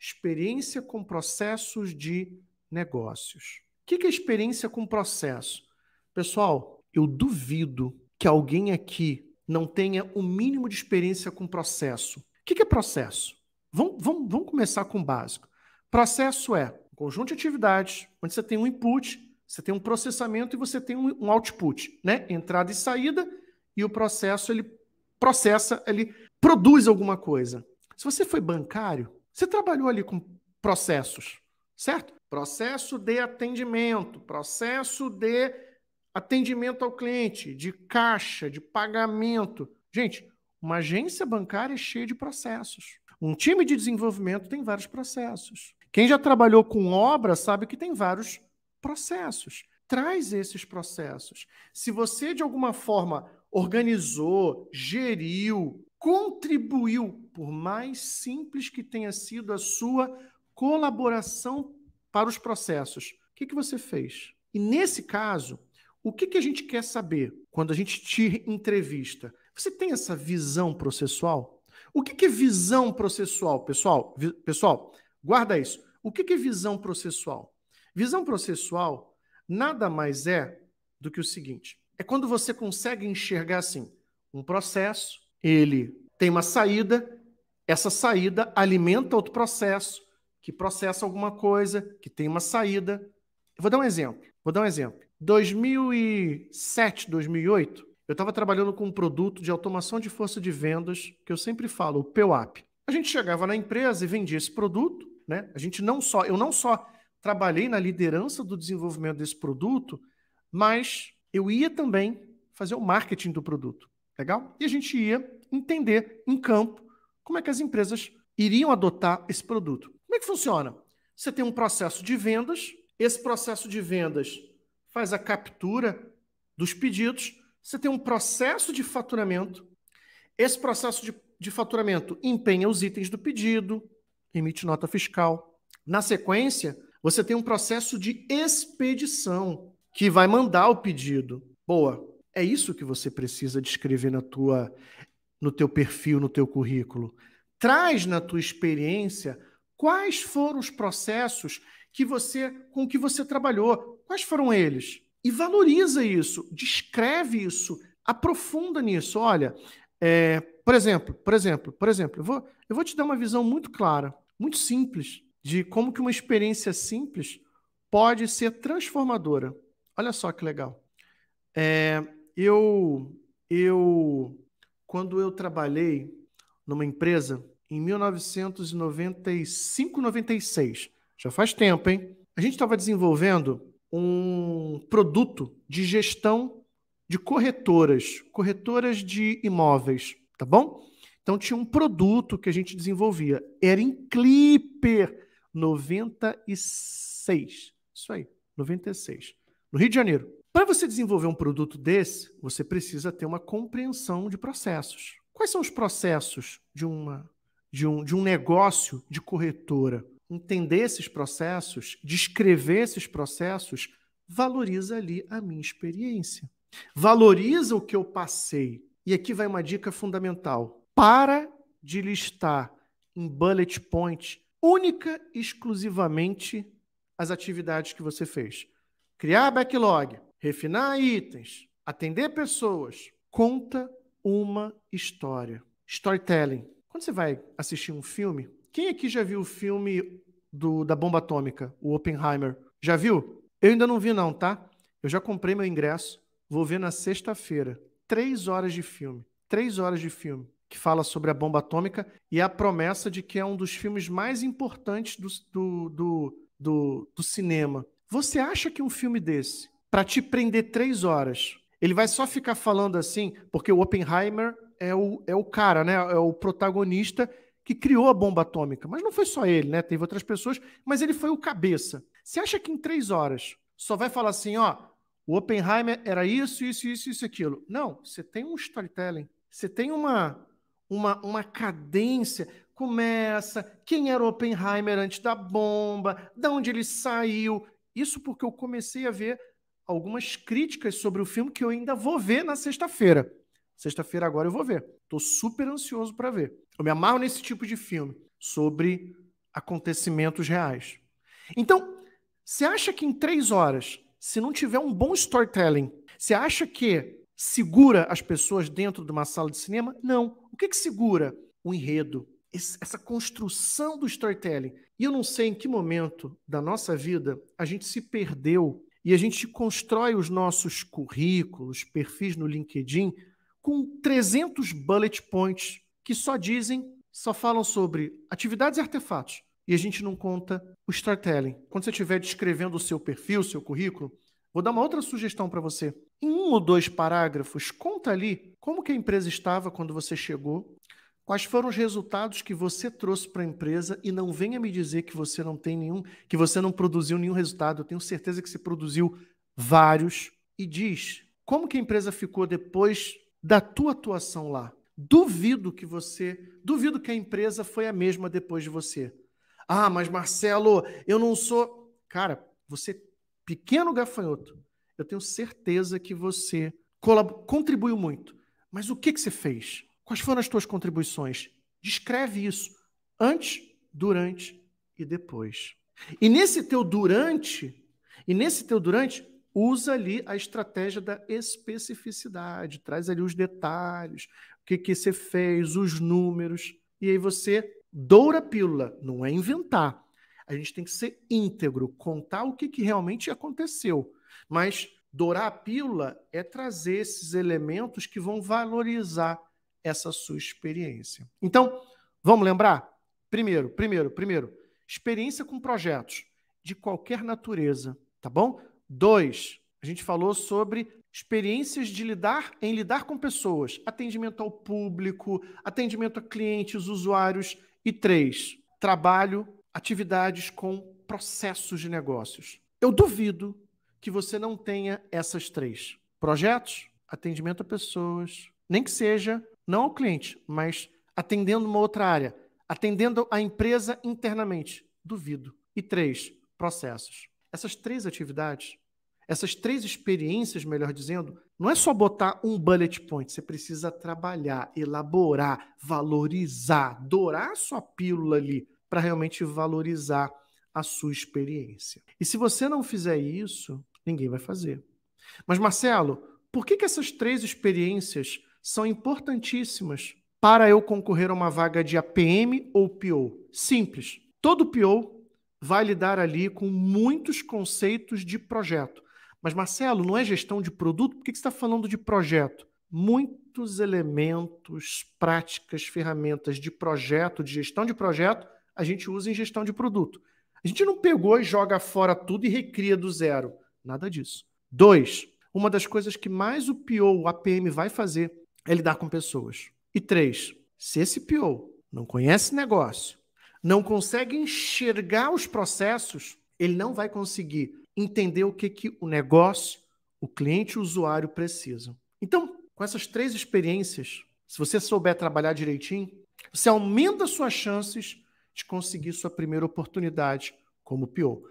experiência com processos de negócios. O que é experiência com processo? Pessoal, eu duvido que alguém aqui não tenha o mínimo de experiência com processo. O que é processo? Vamos começar com o básico. Processo é um conjunto de atividades onde você tem um input, você tem um processamento e você tem um output, né? Entrada e saída, e o processo, ele processa, ele produz alguma coisa. Se você foi bancário, você trabalhou ali com processos, certo? Processo de atendimento, processo de atendimento ao cliente, de caixa, de pagamento. Gente, uma agência bancária é cheia de processos. Um time de desenvolvimento tem vários processos. Quem já trabalhou com obra sabe que tem vários processos. Traz esses processos. Se você, de alguma forma, organizou, geriu, contribuiu, por mais simples que tenha sido a sua colaboração para os processos, o que você fez? E nesse caso, o que a gente quer saber quando a gente te entrevista? Você tem essa visão processual? O que é visão processual, pessoal? Pessoal, guarda isso. O que é visão processual? Visão processual nada mais é do que o seguinte. É quando você consegue enxergar assim, um processo, ele tem uma saída, essa saída alimenta outro processo, que processa alguma coisa, que tem uma saída. Eu vou dar um exemplo. 2007, 2008, eu estava trabalhando com um produto de automação de força de vendas, que eu sempre falo, o PEWAP. A gente chegava na empresa e vendia esse produto, né? Eu não só trabalhei na liderança do desenvolvimento desse produto, mas eu ia também fazer o marketing do produto. Legal? E a gente ia entender em campo como é que as empresas iriam adotar esse produto. Como é que funciona? Você tem um processo de vendas, esse processo de vendas faz a captura dos pedidos, você tem um processo de faturamento, esse processo de faturamento empenha os itens do pedido, emite nota fiscal. Na sequência, você tem um processo de expedição, que vai mandar o pedido. Boa, é isso que você precisa descrever no teu perfil, no teu currículo. Traz na tua experiência quais foram os processos com que você trabalhou, quais foram eles. E valoriza isso, descreve isso, aprofunda nisso. Olha, por exemplo, eu vou te dar uma visão muito clara, muito simples, de como que uma experiência simples pode ser transformadora. Olha só que legal. Quando eu trabalhei numa empresa em 1995, 96, já faz tempo, hein? A gente estava desenvolvendo um produto de gestão de corretoras de imóveis, tá bom? Então tinha um produto que a gente desenvolvia, era em Clipper, 96, isso aí, 96, no Rio de Janeiro. Para você desenvolver um produto desse, você precisa ter uma compreensão de processos. Quais são os processos de um negócio de corretora? Entender esses processos, descrever esses processos, valoriza ali a minha experiência. Valoriza o que eu passei. E aqui vai uma dica fundamental. Para de listar em bullet point única e exclusivamente as atividades que você fez. Criar backlog, refinar itens, atender pessoas. Conta uma história. Storytelling. Quando você vai assistir um filme, quem aqui já viu o filme da bomba atômica, o Oppenheimer? Já viu? Eu ainda não vi não, tá? Eu já comprei meu ingresso, vou ver na sexta-feira. 3 horas de filme. 3 horas de filme que fala sobre a bomba atômica e a promessa de que é um dos filmes mais importantes do cinema. Você acha que um filme desse, para te prender 3 horas, ele vai só ficar falando assim, porque o Oppenheimer é o cara, né? É o protagonista que criou a bomba atômica. Mas não foi só ele, né? Teve outras pessoas, mas ele foi o cabeça. Você acha que em 3 horas só vai falar assim, ó, o Oppenheimer era isso, aquilo? Não, você tem um storytelling. Você tem uma cadência. Começa, quem era o Oppenheimer antes da bomba, de onde ele saiu. Isso porque eu comecei a ver algumas críticas sobre o filme que eu ainda vou ver na sexta-feira. Sexta-feira agora eu vou ver. Estou super ansioso para ver. Eu me amarro nesse tipo de filme sobre acontecimentos reais. Então, você acha que em 3 horas, se não tiver um bom storytelling, você acha que segura as pessoas dentro de uma sala de cinema? Não. O que segura? O enredo, essa construção do storytelling. E eu não sei em que momento da nossa vida a gente se perdeu e a gente constrói os nossos currículos, perfis no LinkedIn, com 300 bullet points que só falam sobre atividades e artefatos. E a gente não conta o storytelling. Quando você estiver descrevendo o seu perfil, o seu currículo, vou dar uma outra sugestão para você. Em 1 ou 2 parágrafos, conta ali como que a empresa estava quando você chegou, quais foram os resultados que você trouxe para a empresa, e não venha me dizer que você que você não produziu nenhum resultado. Eu tenho certeza que você produziu vários. E diz como que a empresa ficou depois da tua atuação lá. Duvido que a empresa foi a mesma depois de você. Ah, mas Marcelo, eu não sou... Cara, você, pequeno gafanhoto, eu tenho certeza que você contribuiu muito. Mas o que você fez? Quais foram as tuas contribuições? Descreve isso antes, durante e depois. E nesse teu durante, usa ali a estratégia da especificidade. Traz ali os detalhes, o que você fez, os números. E aí você doura a pílula. Não é inventar. A gente tem que ser íntegro, contar o que realmente aconteceu. Mas dourar a pílula é trazer esses elementos que vão valorizar essa sua experiência. Então, vamos lembrar? Primeiro, experiência com projetos de qualquer natureza, tá bom? 2, a gente falou sobre experiências em lidar com pessoas, atendimento ao público, atendimento a clientes, usuários. E 3, trabalho, atividades com processos de negócios. Eu duvido que você não tenha essas 3. Projetos, atendimento a pessoas, nem que seja não ao cliente, mas atendendo uma outra área, atendendo a empresa internamente. Duvido. E 3, processos. Essas 3 atividades, essas 3 experiências, melhor dizendo, não é só botar um bullet point. Você precisa trabalhar, elaborar, valorizar, dourar a sua pílula ali para realmente valorizar a sua experiência. E se você não fizer isso, ninguém vai fazer. Mas, Marcelo, por que essas 3 experiências são importantíssimas para eu concorrer a uma vaga de APM ou PO? Simples. Todo PO vai lidar ali com muitos conceitos de projeto. Mas, Marcelo, não é gestão de produto? Por que você está falando de projeto? Muitos elementos, práticas, ferramentas de projeto, de gestão de projeto, a gente usa em gestão de produto. A gente não pegou e joga fora tudo e recria do zero. Nada disso. 2, uma das coisas que mais o PO, o APM vai fazer é lidar com pessoas. E 3, se esse PO não conhece negócio, não consegue enxergar os processos, ele não vai conseguir entender o que o negócio, o cliente e o usuário precisam. Então, com essas 3 experiências, se você souber trabalhar direitinho, você aumenta suas chances de conseguir sua primeira oportunidade como PO.